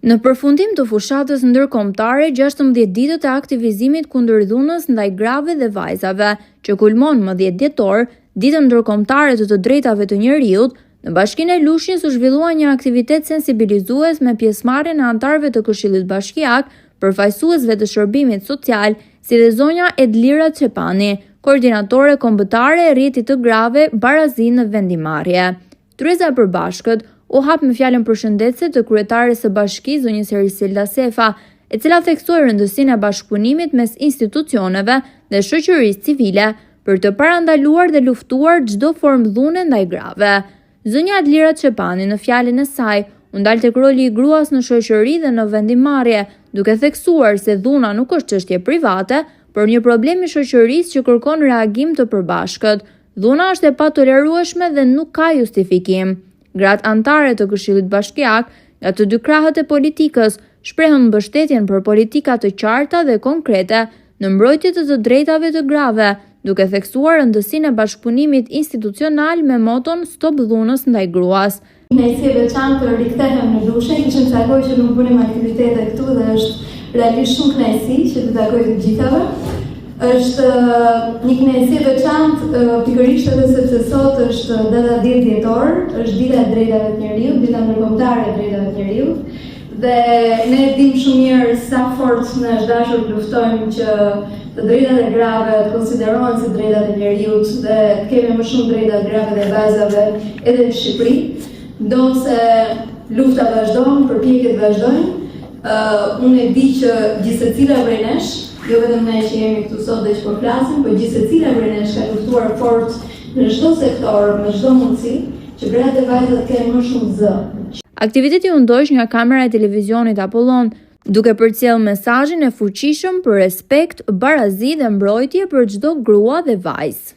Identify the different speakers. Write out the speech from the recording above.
Speaker 1: Në përfundim të fushatës ndërkombëtare 16 ditët e aktivizimit kundër dhunës ndaj grave dhe vajzave, që kulmon më 10 dhjetor, ditën ndërkombëtare të drejtave të njerëzit, në Bashkinë e Lushnjës u zhvillua një aktivitet sensibilizues me pjesëmarrjen e anëtarëve të Këshillit Bashkiak, përfaqësuesve të shërbimit social, si dhe zonja Edlira Çepani, koordinatore kombëtare e rrjetit të grave barazi në vendimarrje. Tryeza e përbashkët u hap me fjalën përshëndetëse të kryetares së bashkisë zonjës Erisilda Sefa, e cila theksoi rëndësinë e bashkëpunimit mes institucioneve dhe shoqërisë civile për të parandaluar dhe luftuar çdo formë dhune ndaj grave. Zonja Edlira Çepani në fjalën e saj u ndal tek roli i gruas në shoqëri dhe në vendimarrje, duke theksuar se dhuna nuk është çështje private, por një problem i shoqërisë që kërkon reagim të përbashkët. Dhuna është e patolerueshme dhe nuk ka justifikim. Gratë anëtare të Këshillit Bashkiak, nga të dy krahët e politikës, shprehën mbështetjen për politika të qarta dhe konkrete në mbrojtje të drejtave të grave, duke theksuar rëndësinë e bashkëpunimit institucional me moton Stop dhunës ndaj gruas.
Speaker 2: Kënaqësi e veçantë të rikthehem në Lushnjë, kishim takoj që nuk bënim aktivitete këtu dhe është realisht shumë kënaqësi që të takoj të gjithave. Është një kënaqësi e veçantë pikërisht edhe sepse sot është data 10 dhjetor, është dita e drejtave të njerëzit, dita ndërkombëtare e drejtave të njerëzit. Dhe ne dim shumë mirë sa fort na është dashur të luftojmë që të drejtat e grave të konsiderohen si drejtat e njerëzit dhe të kemi më shumë drejta të grave dhe vajzave edhe në Shqipëri. Ndonse lufta vazhdon, përpjekjet vazhdojnë. Unë e di që gjithsecila prej nesh, jo vetëm ne që jemi këtu sot dhe që po flasim, por gjithsecila prej nesh ka luftuar fort në çdo sektor, me çdo mundësi, që gratë dhe vajzat kenë më shumë zë.
Speaker 1: Aktiviteti u ndoq nga kamera e televizionit Apollon, duke përcjellë mesazhin e fuqishëm për respekt, barazi dhe mbrojtje për çdo grua dhe vajzë.